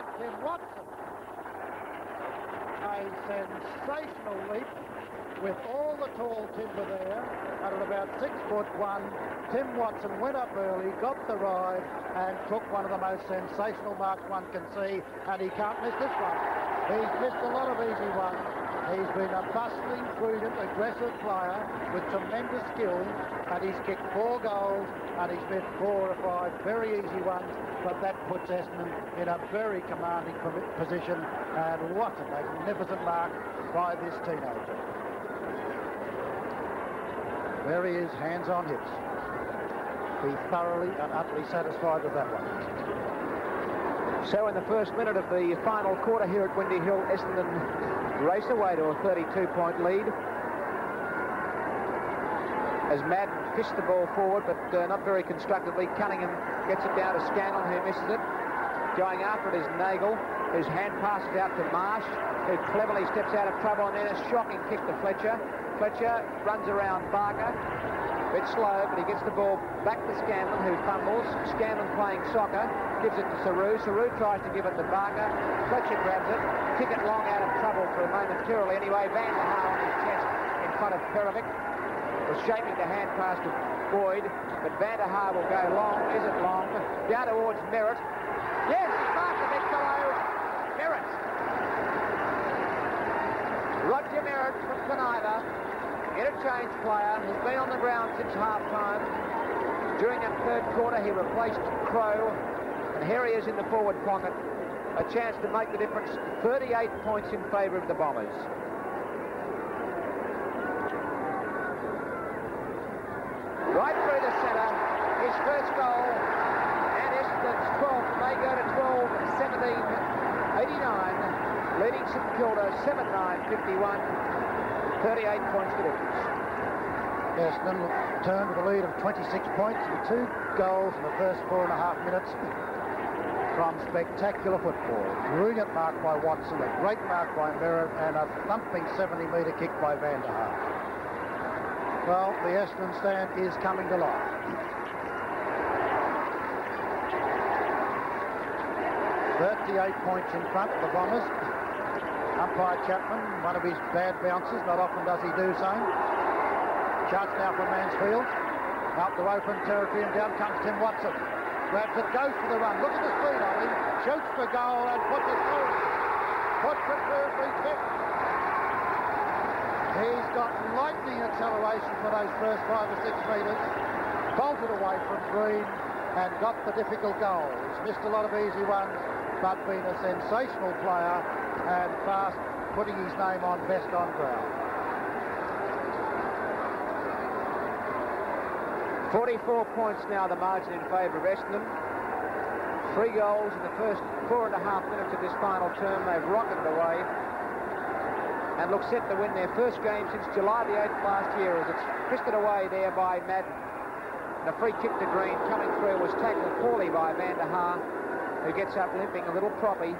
There's Tim Watson. A sensational leap with all the tall timber there. And at about 6'1", Tim Watson went up early, got the ride, and took one of the most sensational marks one can see. And he can't miss this one. He's missed a lot of easy ones. He's been a bustling, prudent, aggressive player with tremendous skill, and he's kicked 4 goals, and he's missed 4 or 5 very easy ones, but that puts Essendon in a very commanding position, and what a magnificent mark by this teenager. There he is, hands on hips. Be thoroughly and utterly satisfied with that one. So in the first minute of the final quarter here at Windy Hill, Essendon race away to a 32-point lead. As Madden fished the ball forward, but not very constructively. Cunningham gets it down to Scanlon, who misses it. Going after it is Nagel, whose hand passes out to Marsh, who cleverly steps out of trouble, and then a shocking kick to Fletcher. Fletcher runs around Barker. A bit slow, but he gets the ball back to Scanlon, who fumbles. Scanlon playing soccer, gives it to Saru. Saru tries to give it to Barker. Fletcher grabs it. Kick it long out of trouble for momentarily. Anyway, Van der Haar on his chest in front of Perovic. Was shaping the hand pass to Boyd, but Van der Haar will go long. Is it long? Down towards Merritt. Yes, he's marked the big fellow. Merritt. Roger Merritt from Coniva. Interchange player, has been on the ground since half-time. During that third quarter, he replaced Crow, and here he is in the forward pocket. A chance to make the difference. 38 points in favour of the Bombers. Right through the centre, his first goal, and Essendon's 12th may go to 12-17-89, leading St Kilda 7-9-51. 38 points to difference. Essendon turned with a lead of 26 points and 2 goals in the first 4.5 minutes from spectacular football. Brilliant mark by Watson, a great mark by Merritt, and a thumping 70-metre kick by Van der Haar. Well, the Essendon stand is coming to life. .38 points in front of the Bombers. Umpire Chapman, one of his bad bounces, not often does he do so. Chance now for Mansfield. Out to open territory, and down comes Tim Watson. Grabs it, goes for the run. Look at the speed on him. Shoots for goal and puts it through. Puts it through for his fifth. He's got lightning acceleration for those first 5 or 6 metres. Bolted away from Green and got the difficult goals. Missed a lot of easy ones, but been a sensational player and fast, putting his name on best on ground. 44 points now, the margin in favour of Essendon. 3 goals in the first 4.5 minutes of this final term. They've rocketed away and look set to win their first game since July the 8th last year, as it's fisted away there by Madden. And a free kick to Green coming through was tackled poorly by Van der Haar, who gets up limping a little proppy.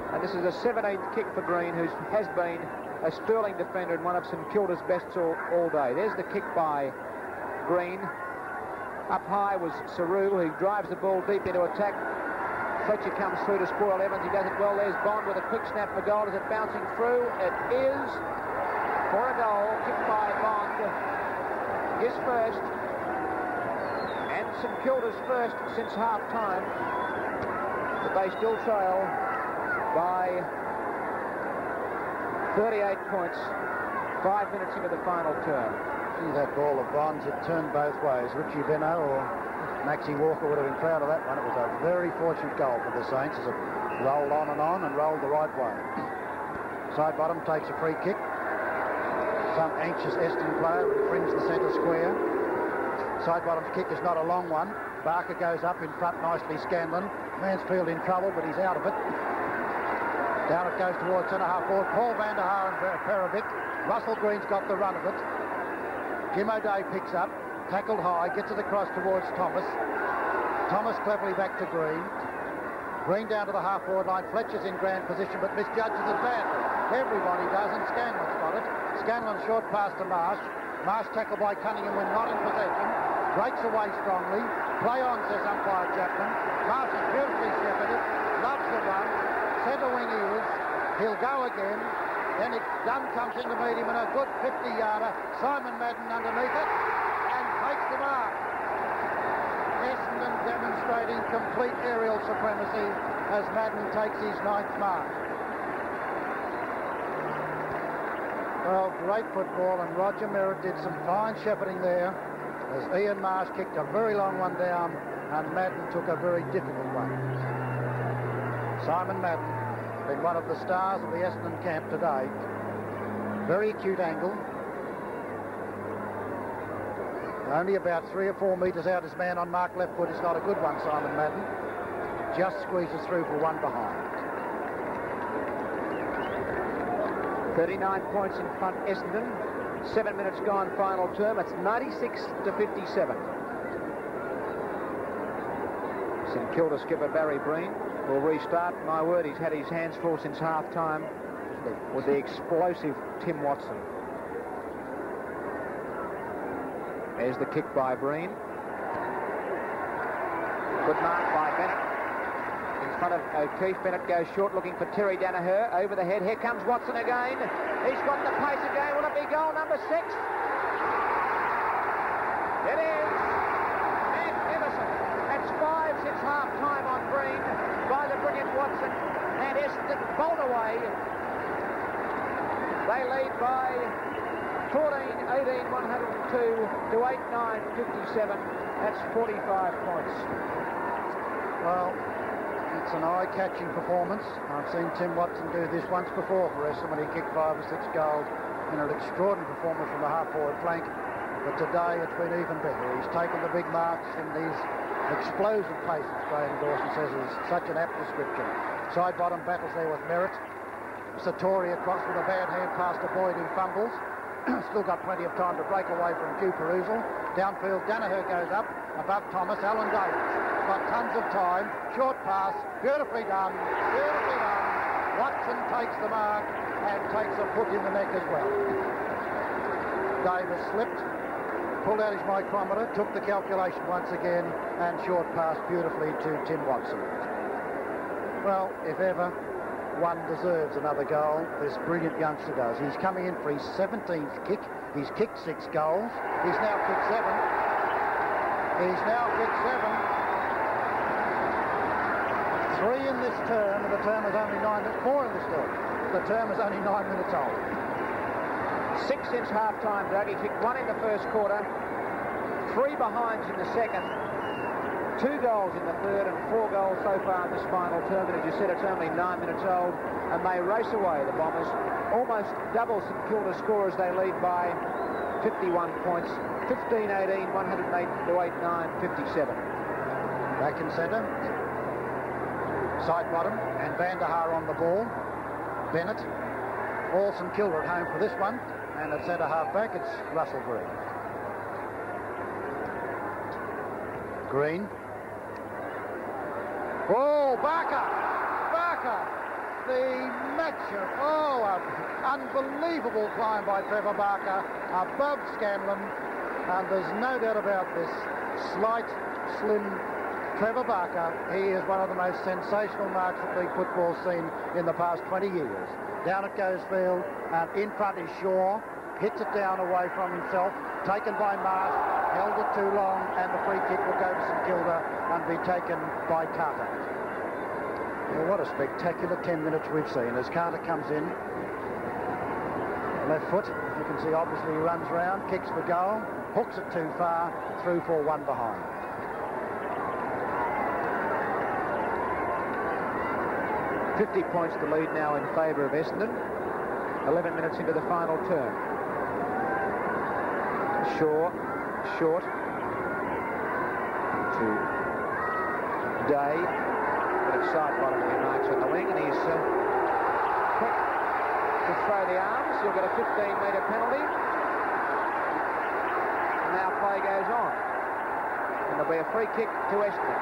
And this is a 17th kick for Green, who has been a sterling defender and one of St Kilda's best all day. There's the kick by Green. Up high was Saru, who drives the ball deep into attack. Fletcher comes through to spoil Evans. He does it well. There's Bond with a quick snap for goal. Is it bouncing through? It is for a goal. Kicked by Bond. His first. And St Kilda's first since half-time. But they still trail by 38 points, 5 minutes into the final term. See that ball of Bonds, it turned both ways. Richie Beno or Maxie Walker would have been proud of that one. It was a very fortunate goal for the Saints as it rolled on and rolled the right way. Side bottom takes a free kick. Some anxious Essendon player infringed the centre square. Side bottom's kick is not a long one. Barker goes up in front nicely, Scanlon. Mansfield in trouble, but he's out of it. Down it goes towards centre-half forward. Paul Van der Haar and Perovic. Russell Green's got the run of it. Jim O'Day picks up, tackled high, gets it across towards Thomas. Thomas cleverly back to Green. Green down to the half-forward line. Fletcher's in grand position, but misjudges it badly. Everybody does, and Scanlon's got it. Scanlon short pass to Marsh. Marsh tackled by Cunningham when not in possession. Breaks away strongly. Play on, says umpire Chapman. Marsh is beautifully shepherded. Loves the run. He'll go again. Then Dunn comes in to meet him in a good 50-yarder. Simon Madden underneath it and takes the mark. Essendon demonstrating complete aerial supremacy as Madden takes his 9th mark. Well, great football, and Roger Merritt did some fine shepherding there as Ian Marsh kicked a very long one down and Madden took a very difficult one. Simon Madden, been one of the stars of the Essendon camp today. Very acute angle. Only about 3 or 4 metres out his man on mark left foot. It's not a good one, Simon Madden. Just squeezes through for one behind. 39 points in front, Essendon. 7 minutes gone, final term. It's 96-57. St Kilda skipper Barry Breen will restart. My word, he's had his hands full since half-time with the explosive Tim Watson. There's the kick by Breen. Good mark by Bennett. In front of O'Keefe. Bennett goes short, looking for Terry Danaher. Over the head. Here comes Watson again. He's got the pace again. Will it be goal number 6? It is. Magnificent. That's 5 since half-time on Breen by the brilliant Watson. And Essendon bolt away. They lead by 14-18, 102 to 8-9, 57. That's 45 points. Well, it's an eye-catching performance. I've seen Tim Watson do this once before for Essendon when he kicked 5 or 6 goals in an extraordinary performance from the half-forward flank. But today it's been even better. He's taken the big marks in these explosive places. Graham Dawson says is such an apt description. Side-bottom battles there with Merritt. Satori across with a bad hand past a Boyd who fumbles. Still got plenty of time to break away from due perusal. Downfield, Danaher goes up. Above Thomas, Alan Davis. Got tons of time. Short pass. Beautifully done. Beautifully done. Watson takes the mark and takes a foot in the neck as well. Davis slipped. Pulled out his micrometer. Took the calculation once again. And short pass beautifully to Tim Watson. Well, if ever one deserves another goal, this brilliant youngster does. He's coming in for his 17th kick. He's kicked 6 goals. He's now kicked 7. He's now kicked 7. 3 in this term, and the term is only 9 minutes. 4 in this term. The term is only 9 minutes old. 6 since half-time, Doug. He kicked 1 in the first quarter, 3 behinds in the second, 2 goals in the third, and 4 goals so far in this final term. And as you said, it's only 9 minutes old, and they race away, the Bombers. Almost double St Kilda score as they lead by 51 points. 15-18, 108 to 8-9, 57. Back in centre. Side bottom, and Van der Haar on the ball. Bennett. All St Kilda at home for this one. And at centre half back, it's Russell Green. Green. Oh, Barker! Barker! The matcher. Oh, an unbelievable climb by Trevor Barker above Scanlon. And there's no doubt about this. Slight, slim Trevor Barker. He is one of the most sensational marks that league football's seen in the past 20 years. Down it goes Field, and in front is Shaw. Hits it down away from himself. Taken by Marsh. Held it too long, and the free kick will go to St Kilda and be taken by Carter. Well, what a spectacular 10 minutes we've seen as Carter comes in. Left foot, you can see obviously he runs round, kicks for goal, hooks it too far, through for 1 behind. $50 points to lead now in favour of Essendon. 11 minutes into the final term. Shaw, short to Day. But it's side bottom where he marks on the wing, and he's quick to throw the arms. He'll get a 15-metre penalty. And now play goes on. And there'll be a free kick to Essendon.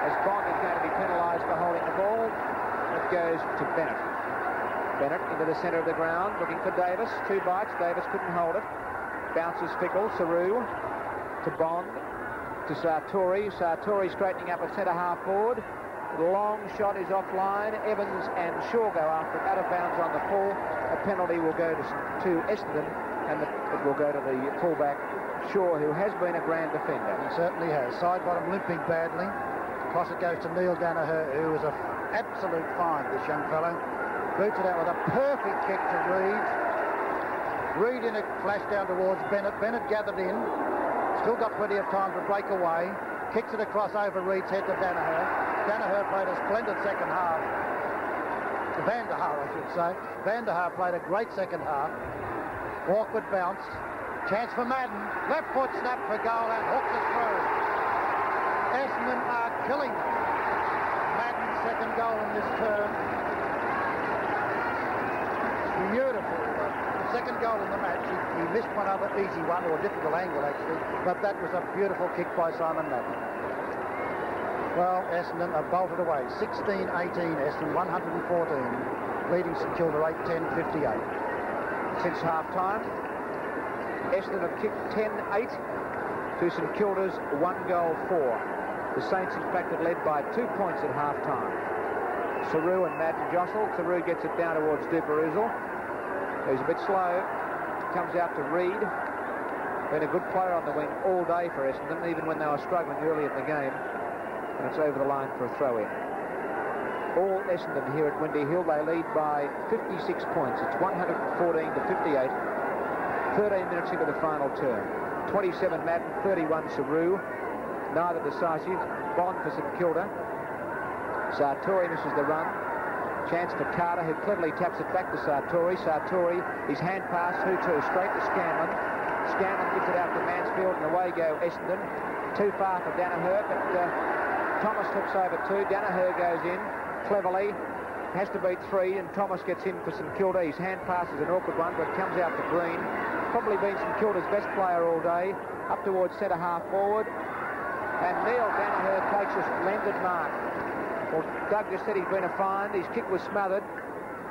As Bond is going to be penalised for holding the ball. It goes to Bennett. Bennett into the centre of the ground, looking for Davis. 2 bites. Davis couldn't hold it. Bounces Fickle. Saru to Bond. To Sartori. Sartori straightening up a centre half forward. long shot is offline. Evans and Shaw go after it, out of bounds on the full. A penalty will go to Essendon, and it will go to the fullback, Shaw, who has been a grand defender. He certainly has. Side bottom limping badly. Across it goes to Neil Danaher, who is an absolute find, this young fellow. Boots it out with a perfect kick to Reid. Reid in a flash down towards Bennett. Bennett gathered in. Still got plenty of time to break away. Kicks it across over Reid's head to Danaher. Danaher played a splendid second half. Van der Haar, I should say. Van der Haar played a great second half. Awkward bounce. Chance for Madden. Left foot snap for goal and hooks it through. Essendon are killing them. Madden's second goal in this term. Beautiful. The second goal in the match. He missed one other easy one, or a difficult angle actually, but that was a beautiful kick by Simon Madden. Well, Essendon are bolted away. 16-18, Essendon 114, leading St Kilda 8-10, 58. Since half-time, Essendon have kicked 10-8 to St Kilda's 1-4. The Saints, in fact, had led by 2 points at half-time. Saru and Madden jostle. Saru gets it down towards Duperouzal. He's a bit slow. Comes out to Reid. Been a good player on the wing all day for Essendon, even when they were struggling early in the game. And it's over the line for a throw-in. All Essendon here at Windy Hill. They lead by 56 points. It's 114 to 58. 13 minutes into the final term. 27 Madden, 31 Saru. Neither decisive. Bond for St Kilda. Sartori misses the run. Chance for Carter, who cleverly taps it back to Sartori. Sartori, his hand pass, who to? Straight to Scanlon. Scanlon gives it out to Mansfield, and away go Essendon. Too far for Danaher, but Thomas flips over two. Danaher goes in cleverly. Has to beat three, and Thomas gets in for St Kilda. His hand pass is an awkward one, but comes out to Green. Probably been St Kilda's best player all day. Up towards centre half forward. And Neil Danaher takes a splendid mark. Well, Doug just said he's been a find. His kick was smothered.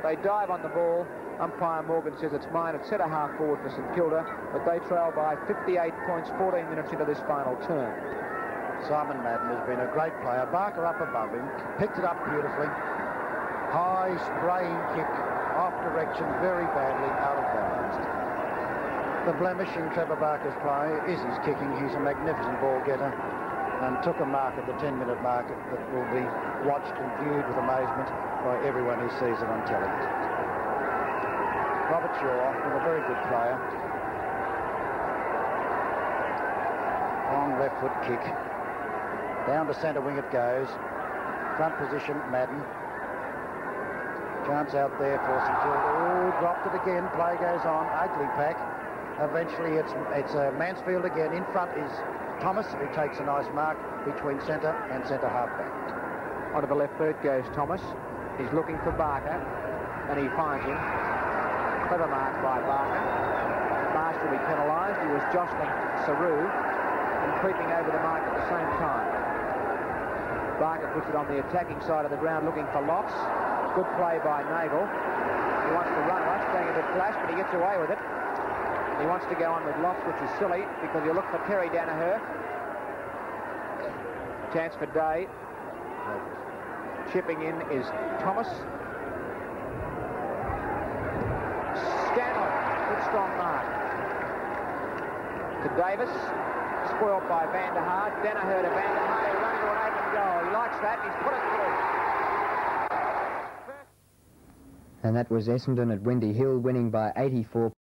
They dive on the ball. Umpire Morgan says it's mine at centre half forward for St Kilda, but they trail by 58 points, 14 minutes into this final term. Simon Madden has been a great player. Barker up above him, picked it up beautifully. High spraying kick, off direction, very badly, out of bounds. The blemish in Trevor Barker's play is his kicking. He's a magnificent ball getter and took a mark at the 10-minute mark that will be watched and viewed with amazement by everyone who sees it on television. Robert Shaw, a very good player. Long left foot kick. Down to centre wing it goes. Front position, Madden. Chance out there for St Kilda. Oh, dropped it again. Play goes on. Ugly pack. Eventually it's Mansfield again. In front is Thomas, who takes a nice mark between centre and centre halfback. Onto the left boot goes Thomas. He's looking for Barker, and he finds him. Clever mark by Barker. Marsh will be penalised. He was jostling Saru and creeping over the mark at the same time. Barker puts it on the attacking side of the ground, looking for Lofts. Good play by Nagel. He wants to run us, being a bit flash, but he gets away with it. He wants to go on with Lofts, which is silly, because he'll look for Terry Danaher. Chance for Day. Chipping in is Thomas. Scanlon, good strong mark. To Davis. Spoiled by Van der Haar. Danaher to Van der Haar. He'll run into an open goal. He likes that. He's put it through. And that was Essendon at Windy Hill winning by 84